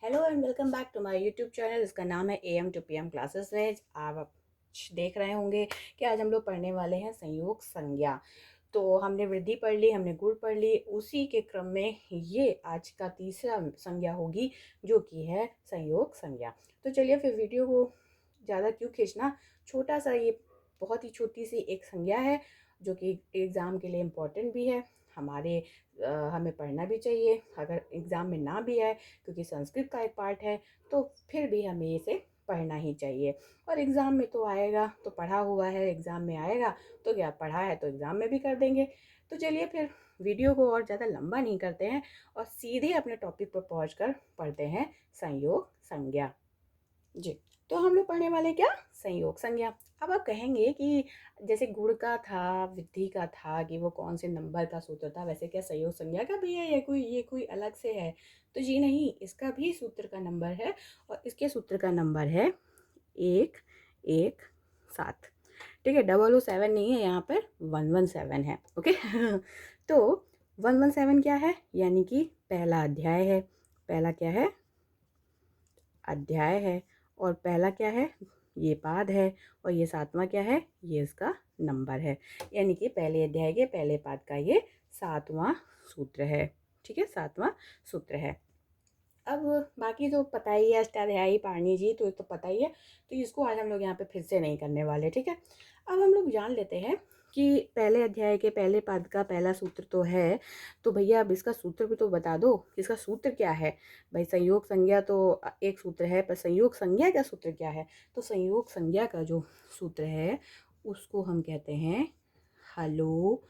Hello and welcome back to my YouTube channel. इसका नाम है AM टू PM क्लासेस में। आप देख रहे होंगे कि आज हम लोग पढ़ने वाले हैं संयोग संज्ञा। तो हमने वृद्धि पढ़ ली, हमने गुण पढ़ ली, उसी के क्रम में ये आज का तीसरा संज्ञा होगी जो कि है संयोग संज्ञा। तो चलिए फिर वीडियो को ज़्यादा क्यों खींचना, छोटा सा ये बहुत ही छोटी सी एक संज्ञा है जो कि एग्ज़ाम के लिए इम्पोर्टेंट भी है। हमें पढ़ना भी चाहिए अगर एग्ज़ाम में ना भी आए, क्योंकि संस्कृत का एक पार्ट है तो फिर भी हमें इसे पढ़ना ही चाहिए। और एग्ज़ाम में तो आएगा, तो पढ़ा हुआ है एग्ज़ाम में आएगा, तो क्या पढ़ा है तो एग्ज़ाम में भी कर देंगे। तो चलिए फिर वीडियो को और ज़्यादा लंबा नहीं करते हैं और सीधे अपने टॉपिक पर पहुँच कर पढ़ते हैं संयोग संज्ञा। जी, तो हम लोग पढ़ने वाले क्या, संयोग संज्ञा। अब आप कहेंगे कि जैसे गुण का था, वृद्धि का था कि वो कौन से नंबर का सूत्र था, वैसे क्या संयोग संज्ञा का भी है या ये कोई अलग से है? तो जी नहीं, इसका भी सूत्र का नंबर है और इसके सूत्र का नंबर है 117। ठीक है, 007 नहीं है, यहाँ पर 117 है। ओके तो 117 क्या है, यानी कि पहला अध्याय है। पहला क्या है, अध्याय है। और पहला क्या है, ये पाद है। और ये सातवां क्या है, ये इसका नंबर है। यानी कि पहले अध्याय के पहले पाद का ये सातवां सूत्र है। ठीक है, सातवां सूत्र है। अब बाकी तो पता ही है, अष्टाध्यायी पाणिनि जी तो ये तो पता ही है, तो इसको आज हम लोग यहाँ पे फिर से नहीं करने वाले। ठीक है, अब हम लोग जान लेते हैं कि पहले अध्याय के पहले पद का पहला सूत्र तो है। तो भैया अब इसका सूत्र भी तो बता दो, इसका सूत्र क्या है। भाई संयोग संज्ञा तो एक सूत्र है, पर संयोग संज्ञा का सूत्र क्या है। तो संयोग संज्ञा का जो सूत्र है उसको हम कहते हैं हलो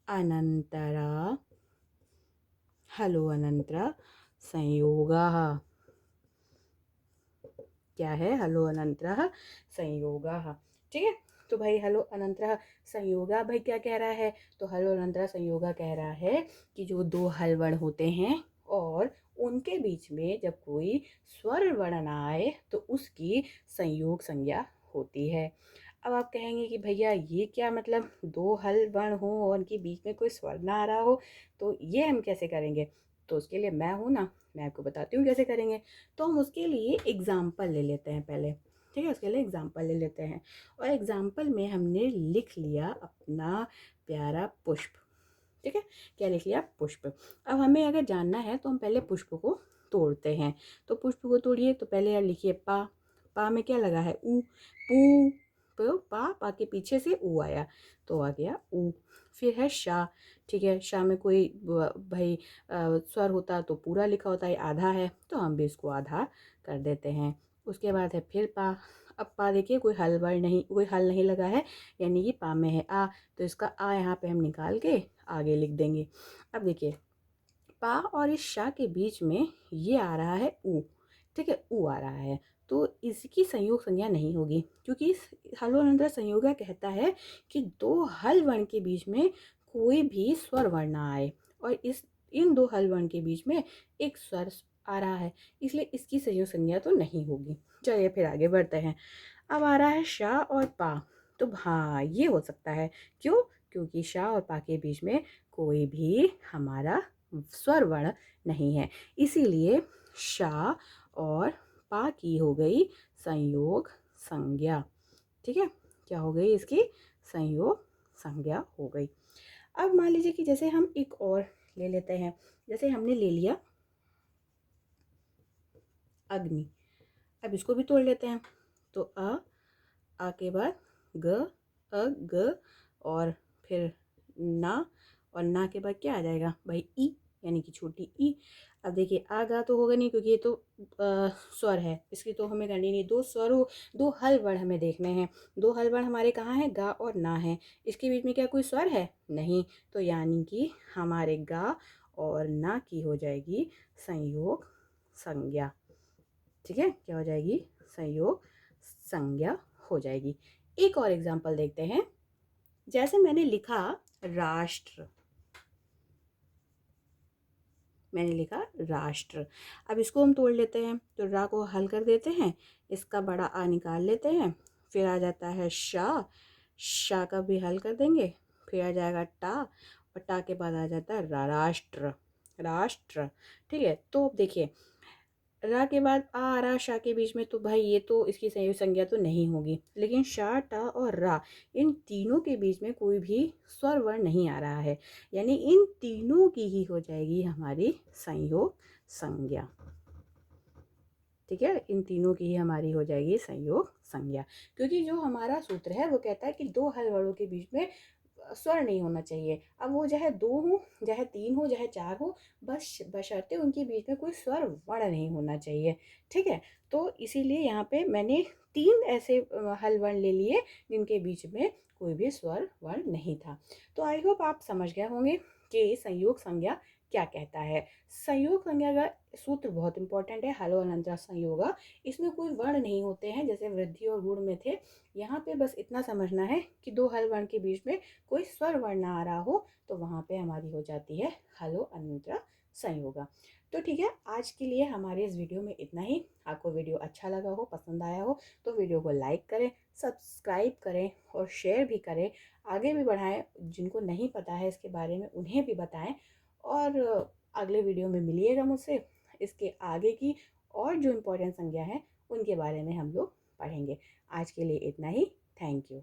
अनंतरा, हलो अनंतरा संयोगः। क्या है, हलो अनंतरः संयोगः। ठीक है, तो भाई हलो अनंतरः संयोगा, भाई क्या कह रहा है, तो हलो अनंतरः संयोगा कह रहा है कि जो दो हल वर्ण होते हैं और उनके बीच में जब कोई स्वर वर्ण ना आए तो उसकी संयोग संज्ञा होती है। अब आप कहेंगे कि भैया ये क्या मतलब, दो हल वर्ण हो और उनके बीच में कोई स्वर ना आ रहा हो, तो ये हम कैसे करेंगे। तो उसके लिए मैं हूँ ना, मैं आपको बताती हूँ कैसे करेंगे। तो हम उसके लिए एग्ज़ाम्पल ले लेते हैं पहले। ठीक है, उसके लिए एग्ज़ाम्पल ले लेते हैं और एग्ज़ाम्पल में हमने लिख लिया अपना प्यारा पुष्प। ठीक है, क्या लिख लिया, पुष्प। अब हमें अगर जानना है तो हम पहले पुष्प को तोड़ते हैं। तो पुष्प को तोड़िए, तो पहले आप लिखिए पा। पा में क्या लगा है, ऊ। पू, तो पा के पीछे से ऊ आया तो आ गया ऊ। फिर है शा। ठीक है, शा में कोई भाई स्वर होता तो पूरा लिखा होता है, आधा है तो हम भी इसको आधा कर देते हैं। उसके बाद है फिर पा। अब पा देखिए कोई हल वर्ण नहीं, कोई हल नहीं लगा है, यानी कि पा में है आ, तो इसका आ यहाँ पे हम निकाल के आगे लिख देंगे। अब देखिए पा और इस शा के बीच में ये आ रहा है ऊ। ठीक है, ऊ आ रहा है, तो इसकी संयोग संज्ञा नहीं होगी, क्योंकि हलोनंतर संयोगा कहता है कि दो हल वर्ण के बीच में कोई भी स्वर वर्ण ना आए, और इन दो हल वर्ण के बीच में एक स्वर आ रहा है, इसलिए इसकी संयोग संज्ञा तो नहीं होगी। चलिए फिर आगे बढ़ते हैं। अब आ रहा है शा और पा, तो हाँ ये हो सकता है। क्यों, क्योंकि शा और पा के बीच में कोई भी हमारा स्वर वर्ण नहीं है, इसीलिए शा और पा की हो गई संयोग संज्ञा। ठीक है, क्या हो गई, इसकी संयोग संज्ञा हो गई। अब मान लीजिए कि जैसे हम एक और ले लेते हैं, जैसे हमने ले लिया अग्नि। अब इसको भी तोड़ लेते हैं। तो आ के बाद ग, अ ग, और फिर ना, और ना के बाद क्या आ जाएगा भाई ई, यानी कि छोटी ई। अब देखिए आ गा तो होगा नहीं, क्योंकि ये तो स्वर है, इसकी तो हमें करनी नहीं। दो स्वर हो, दो हल वर्ण हमें देखने हैं। दो हल वर्ण हमारे कहाँ हैं, गा और ना है, इसके बीच में क्या कोई स्वर है नहीं, तो यानी कि हमारे गा और ना की हो जाएगी संयोग संज्ञा। ठीक है, क्या हो जाएगी, संयोग संज्ञा हो जाएगी। एक और एग्जांपल देखते हैं। जैसे मैंने लिखा राष्ट्र, मैंने लिखा राष्ट्र। अब इसको हम तोड़ लेते हैं, तो रा को हल कर देते हैं, इसका बड़ा आ निकाल लेते हैं, फिर आ जाता है शा। शा का भी हल कर देंगे, फिर आ जाएगा टा, और टा के बाद आ जाता है राष्ट्र। राष्ट्र। ठीक है, तो देखिए रा के बाद आ रा शा के बीच में तो भाई ये तो इसकी संयुक्त संज्ञा तो नहीं होगी, लेकिन शा टा और रा इन तीनों के बीच में कोई भी स्वर वर्ण नहीं आ रहा है, यानी इन तीनों की ही हो जाएगी हमारी संयोग संज्ञा। ठीक है, इन तीनों की ही हमारी हो जाएगी संयोग संज्ञा, क्योंकि जो हमारा सूत्र है वो कहता है कि दो हल वर्णों के बीच में स्वर नहीं होना चाहिए। अब वो चाहे दो हो, चाहे तीन हो, चाहे चार हो, बस बशर्ते उनके बीच में कोई स्वर वर्ण नहीं होना चाहिए। ठीक है, तो इसीलिए यहाँ पे मैंने तीन ऐसे हल वर्ण ले लिए जिनके बीच में कोई भी स्वर वर्ण नहीं था। तो आई होप आप समझ गए होंगे कि संयोग संज्ञा क्या कहता है। संयोग संज्ञा का सूत्र बहुत इंपॉर्टेंट है, हलो अनंतरा संयोगा। इसमें कोई वर्ण नहीं होते हैं जैसे वृद्धि और गुण में थे। यहाँ पे बस इतना समझना है कि दो हल वर्ण के बीच में कोई स्वर वर्ण ना आ रहा हो तो वहाँ पे हमारी हो जाती है हलो अनंतरा संयोगा। तो ठीक है, आज के लिए हमारे इस वीडियो में इतना ही। आपको वीडियो अच्छा लगा हो, पसंद आया हो तो वीडियो को लाइक करें, सब्सक्राइब करें और शेयर भी करें, आगे भी बढ़ाएं। जिनको नहीं पता है इसके बारे में उन्हें भी बताएं। और अगले वीडियो में मिलिएगा मुझसे, इसके आगे की और जो इम्पोर्टेंट संज्ञा है उनके बारे में हम लोग पढ़ेंगे। आज के लिए इतना ही। Thank you.